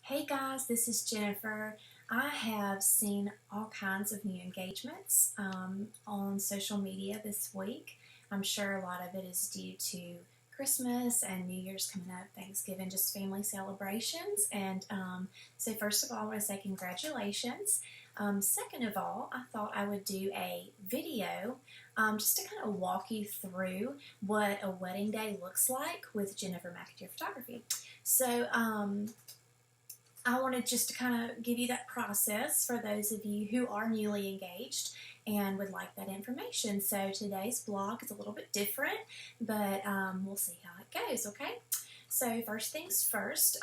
Hey guys, this is Jennifer. I have seen all kinds of new engagements on social media this week. I'm sure a lot of it is due to Christmas and New Year's coming up, Thanksgiving, just family celebrations. And first of all, I want to say congratulations. Second of all, I thought I would do a video just to kind of walk you through what a wedding day looks like with Jennifer McAteer Photography. So, I wanted just to kind of give you that process for those of you who are newly engaged and would like that information. So today's blog is a little bit different, but we'll see how it goes, okay? So first things first,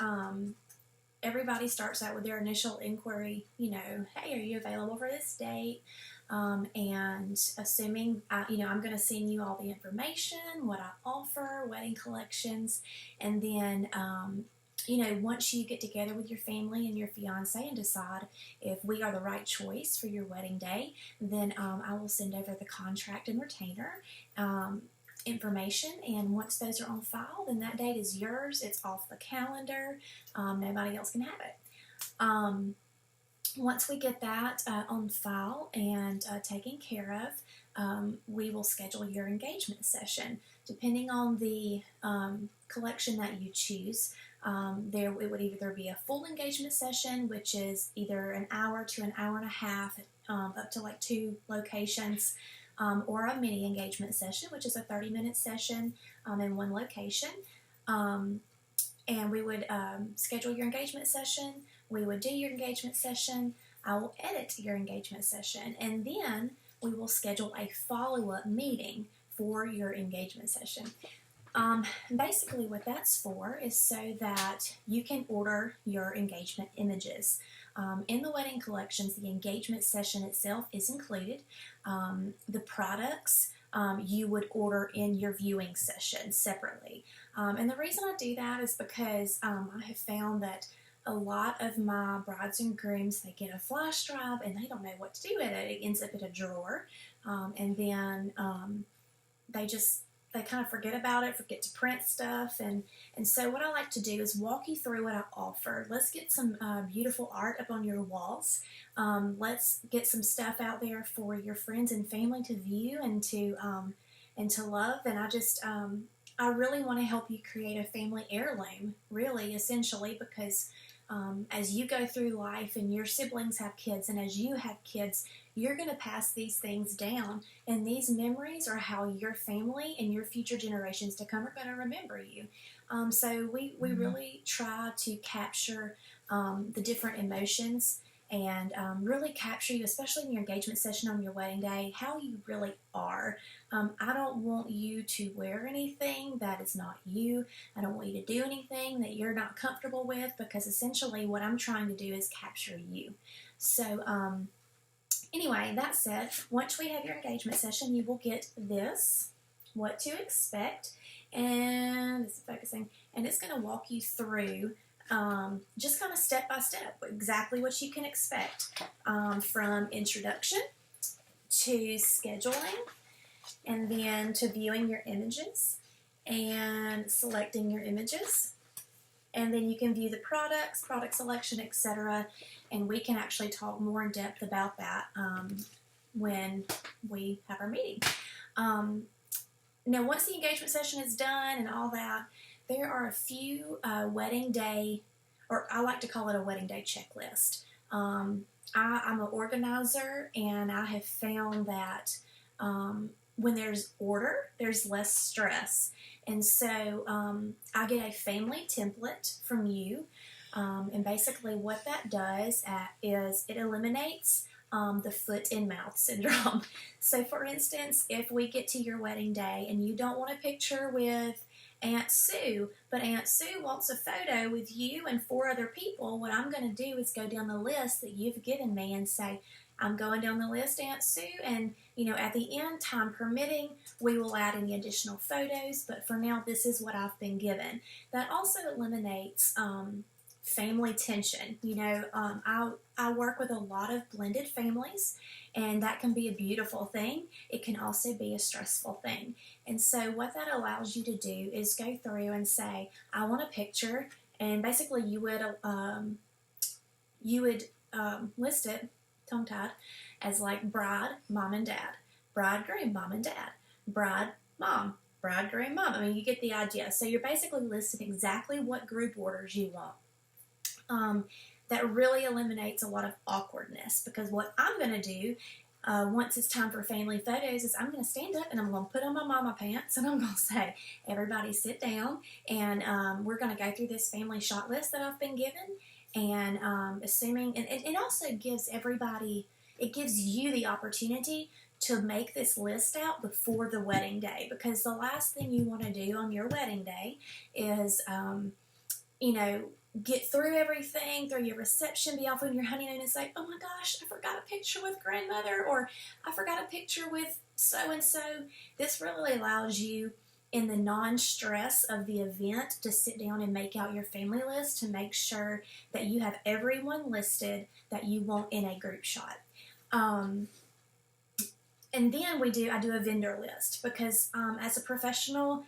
everybody starts out with their initial inquiry, hey, are you available for this date? And assuming, I'm going to send you all the information, what I offer, wedding collections, and then once you get together with your family and your fiance and decide if we are the right choice for your wedding day, then I will send over the contract and retainer information. And once those are on file, then that date is yours. It's off the calendar. Nobody else can have it. Once we get that on file and taken care of, we will schedule your engagement session. Depending on the collection that you choose, it would either be a full engagement session, which is either an hour to an hour and a half, up to like 2 locations, or a mini engagement session, which is a 30-minute session in 1 location. And we would schedule your engagement session. We would do your engagement session. I will edit your engagement session, and then we will schedule a follow-up meeting for your engagement session. Basically what that's for is so that you can order your engagement images. In the wedding collections, the engagement session itself is included. The products you would order in your viewing session separately. And the reason I do that is because I have found that a lot of my brides and grooms, they get a flash drive and they don't know what to do with it. It ends up in a drawer, and then they kind of forget about it, forget to print stuff, and so what I like to do is walk you through what I offer. Let's get some beautiful art up on your walls. Let's get some stuff out there for your friends and family to view and to love. And I really want to help you create a family heirloom, really, essentially, because as you go through life and your siblings have kids and as you have kids, you're going to pass these things down, and these memories are how your family and your future generations to come are going to remember you. So we really try to capture the different emotions and really capture you, especially in your engagement session on your wedding day, how you really are. I don't want you to wear anything that is not you. I don't want you to do anything that you're not comfortable with, because essentially what I'm trying to do is capture you. So anyway, that said, once we have your engagement session, you will get this, what to expect, and it's focusing, and it's going to walk you through just kind of step by step exactly what you can expect, from introduction to scheduling, and then to viewing your images and selecting your images. And then you can view the products, product selection, etc. And we can actually talk more in depth about that when we have our meeting. Now, once the engagement session is done and all that, there are a few wedding day, or I like to call it a wedding day checklist. I'm an organizer, and I have found that when there's order, there's less stress. And so I get a family template from you, and basically what that does is it eliminates the foot and mouth syndrome. So for instance, if we get to your wedding day and you don't want a picture with Aunt Sue, but Aunt Sue wants a photo with you and 4 other people, what I'm going to do is go down the list that you've given me and say, I'm going down the list, Aunt Sue, and at the end, time permitting, we will add any additional photos, but for now, this is what I've been given. That also eliminates family tension. I work with a lot of blended families, and that can be a beautiful thing. It can also be a stressful thing. And so what that allows you to do is go through and say, I want a picture, and basically you would you would list it, tongue-tied, as like bride, mom and dad, bridegroom, mom and dad, bride, mom, bridegroom, mom. I mean, you get the idea. So you're basically listing exactly what group orders you want. That really eliminates a lot of awkwardness, because what I'm going to do once it's time for family photos is I'm going to stand up and I'm going to put on my mama pants and I'm going to say, everybody sit down, and we're going to go through this family shot list that I've been given, and assuming, and it also gives everybody, it gives you the opportunity to make this list out before the wedding day, because the last thing you want to do on your wedding day is, get through everything, through your reception, be off on your honeymoon and say, oh my gosh, I forgot a picture with grandmother, or I forgot a picture with so-and-so. This really allows you, in the non-stress of the event, to sit down and make out your family list to make sure that you have everyone listed that you want in a group shot. And then I do a vendor list, because as a professional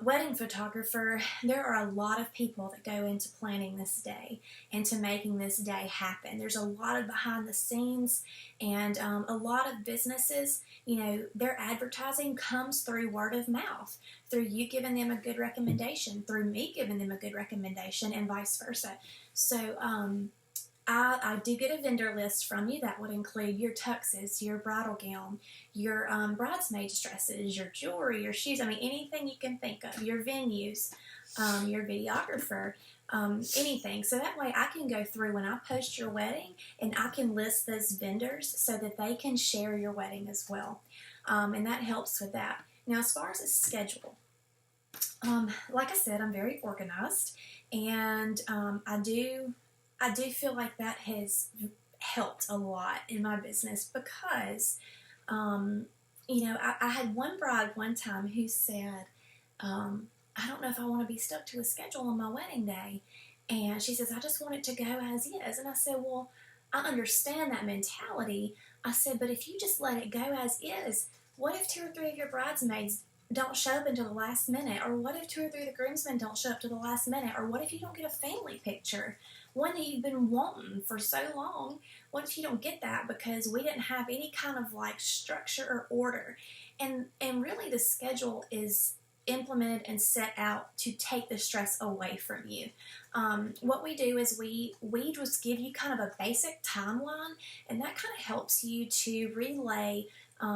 wedding photographer, there are a lot of people that go into planning this day and to making this day happen. There's a lot of behind the scenes, and a lot of businesses, their advertising comes through word of mouth, through you giving them a good recommendation, through me giving them a good recommendation, and vice versa. So I do get a vendor list from you that would include your tuxes, your bridal gown, your bridesmaids dresses, your jewelry, your shoes, anything you can think of, your venues, your videographer, anything. So that way I can go through when I post your wedding and I can list those vendors so that they can share your wedding as well. And that helps with that. Now, as far as a schedule, like I said, I'm very organized, and I do feel like that has helped a lot in my business, because, I had one bride one time who said, I don't know if I want to be stuck to a schedule on my wedding day. And she says, I just want it to go as is. And I said, well, I understand that mentality. I said, but if you just let it go as is, what if 2 or 3 of your bridesmaids don't show up until the last minute? Or what if 2 or 3 of the groomsmen don't show up to the last minute? Or what if you don't get a family picture, one that you've been wanting for so long? What if you don't get that because we didn't have any kind of like structure or order? And really the schedule is implemented and set out to take the stress away from you. What we do is we just give you kind of a basic timeline, and that kind of helps you to relay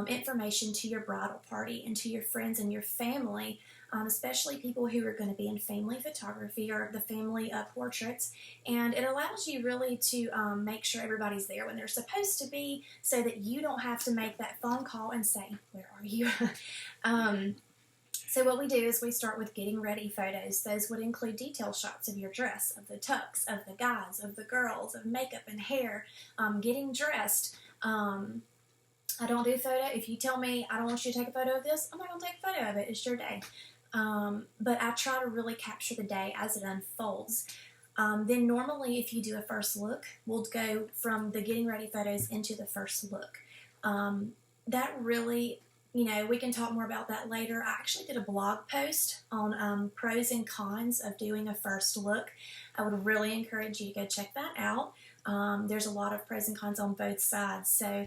information to your bridal party and to your friends and your family, especially people who are going to be in family photography or the family portraits. And it allows you really to make sure everybody's there when they're supposed to be, so that you don't have to make that phone call and say, where are you? So what we do is we start with getting ready photos. Those would include detail shots of your dress, of the tux, of the guys, of the girls, of makeup and hair, getting dressed. I don't do photo. If you tell me I don't want you to take a photo of this, I'm not going to take a photo of it. It's your day. But I try to really capture the day as it unfolds. Then normally if you do a first look, we'll go from the getting ready photos into the first look. That really, we can talk more about that later. I actually did a blog post on pros and cons of doing a first look. I would really encourage you to go check that out. There's a lot of pros and cons on both sides, so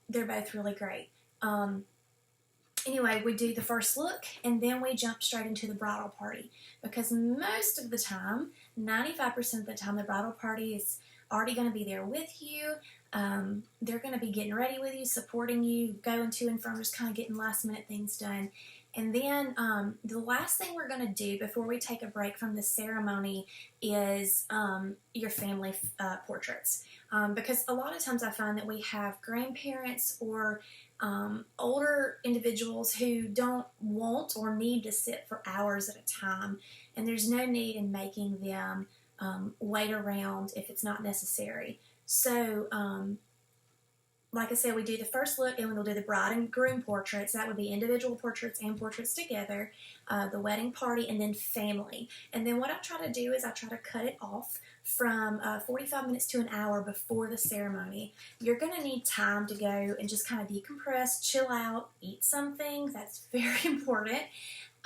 they're both really great. Anyway, we do the first look, and then we jump straight into the bridal party, because most of the time, 95% of the time, the bridal party is already going to be there with you. They're going to be getting ready with you, supporting you, going to and from, just kind of getting last minute things done. And then the last thing we're going to do before we take a break from the ceremony is your family portraits. Because a lot of times I find that we have grandparents or older individuals who don't want or need to sit for hours at a time. And there's no need in making them wait around if it's not necessary. So, like I said, we do the first look, and we'll do the bride and groom portraits. That would be individual portraits and portraits together, the wedding party, and then family. And then what I try to do is I try to cut it off from 45 minutes to an hour before the ceremony. You're going to need time to go and just kind of decompress, chill out, eat something. That's very important.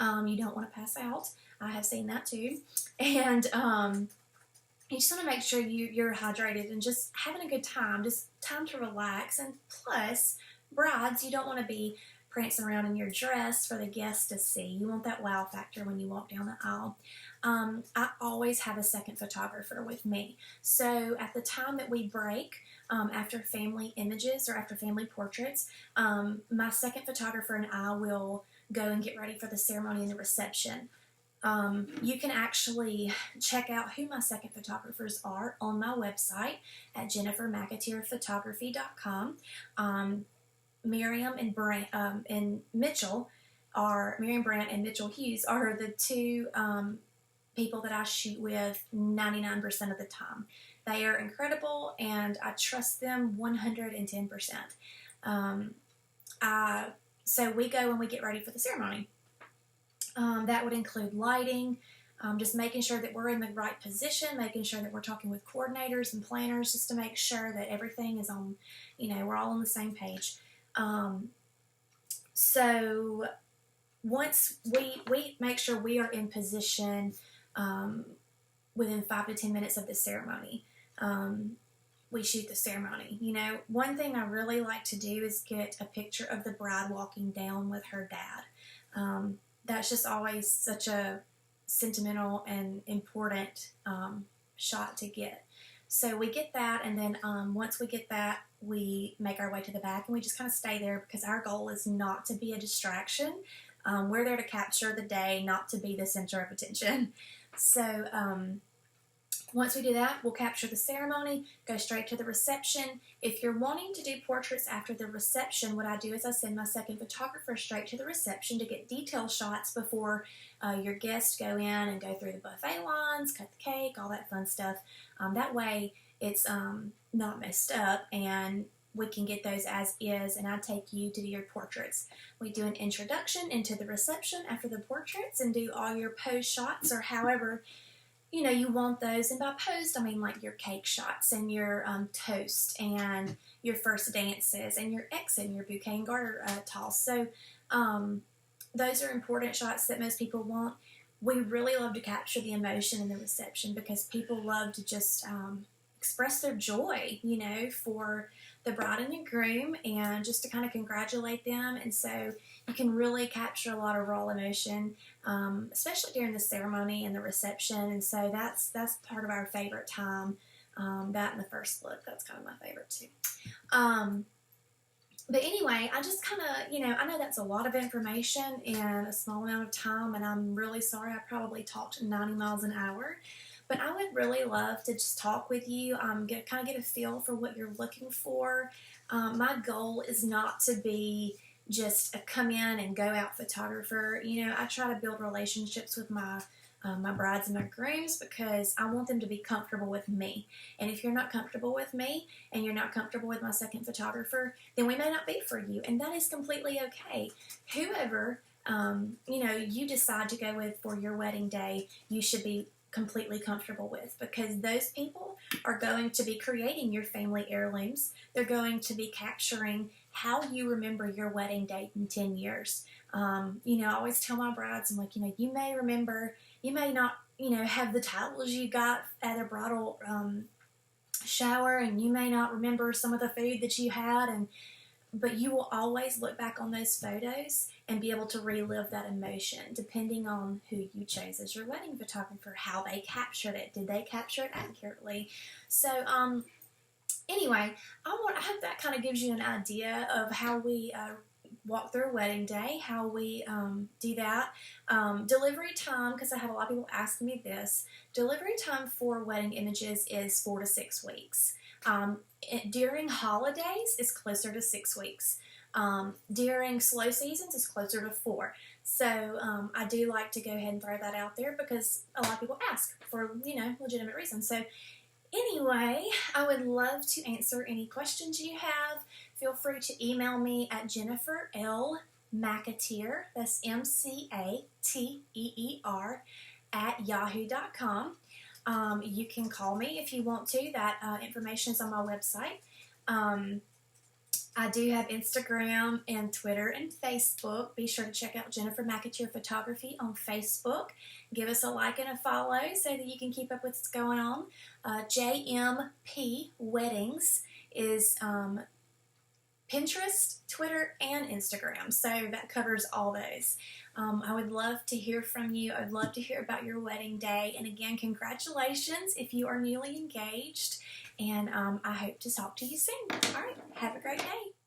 You don't want to pass out. I have seen that too. And you just want to make sure you're hydrated and just having a good time, just time to relax. And plus, brides, you don't want to be prancing around in your dress for the guests to see. You want that wow factor when you walk down the aisle. I always have a second photographer with me. So at the time that we break, after family images or after family portraits, my second photographer and I will go and get ready for the ceremony and the reception. You can actually check out who my second photographers are on my website at jennifermcateerphotography.com. Miriam and Mitchell Miriam Brandt and Mitchell Hughes are the two people that I shoot with 99% of the time. They are incredible, and I trust them 110%. So we go when we get ready for the ceremony. That would include lighting, just making sure that we're in the right position, making sure that we're talking with coordinators and planners just to make sure that everything is on, we're all on the same page. So once we make sure we are in position within 5 to 10 minutes of the ceremony, we shoot the ceremony. One thing I really like to do is get a picture of the bride walking down with her dad. That's just always such a sentimental and important shot to get. So we get that, and then once we get that, we make our way to the back, and we just kind of stay there because our goal is not to be a distraction. We're there to capture the day, not to be the center of attention. So once we do that, we'll capture the ceremony, go straight to the reception. If you're wanting to do portraits after the reception, what I do is I send my second photographer straight to the reception to get detail shots before your guests go in and go through the buffet lines, cut the cake, all that fun stuff. That way it's not messed up, and we can get those as is, and I take you to do your portraits. We do an introduction into the reception after the portraits and do all your pose shots, or however you want those. And by posed, I mean like your cake shots and your toast and your first dances and your exit and your bouquet and garter toss. So those are important shots that most people want. We really love to capture the emotion in the reception because people love to just express their joy, for the bride and the groom, and just to kind of congratulate them. And so you can really capture a lot of raw emotion, especially during the ceremony and the reception. And so that's part of our favorite time. That and the first look, that's kind of my favorite too. But anyway, I just kind of, I know that's a lot of information in a small amount of time, and I'm really sorry I probably talked 90 miles an hour. But I would really love to just talk with you, get a feel for what you're looking for. My goal is not to be just a come in and go out photographer. I try to build relationships with my brides and my grooms because I want them to be comfortable with me. And if you're not comfortable with me and you're not comfortable with my second photographer, then we may not be for you, and that is completely okay. Whoever you decide to go with for your wedding day, you should be completely comfortable with, because those people are going to be creating your family heirlooms. They're going to be capturing how you remember your wedding date in 10 years. I always tell my brides, I'm like, you may remember, you may not, have the titles you got at a bridal shower, and you may not remember some of the food that you had, but you will always look back on those photos and be able to relive that emotion depending on who you chose as your wedding photographer, how they captured it. Did they capture it accurately? So, anyway, I hope that kind of gives you an idea of how we walk through a wedding day, how we do that. Delivery time, because I have a lot of people asking me this, delivery time for wedding images is 4 to 6 weeks. During holidays, it's closer to 6 weeks. During slow seasons, it's closer to 4. So I do like to go ahead and throw that out there because a lot of people ask for, legitimate reasons. So anyway, I would love to answer any questions you have. Feel free to email me at Jennifer L. McAteer, that's MCATEER, at yahoo.com. You can call me if you want to. That information is on my website. I do have Instagram and Twitter and Facebook. Be sure to check out Jennifer McAteer Photography on Facebook. Give us a like and a follow so that you can keep up with what's going on. JMP Weddings is Pinterest, Twitter, and Instagram. So that covers all those. I would love to hear from you. I'd love to hear about your wedding day. And again, congratulations if you are newly engaged. And I hope to talk to you soon. All right. Have a great day.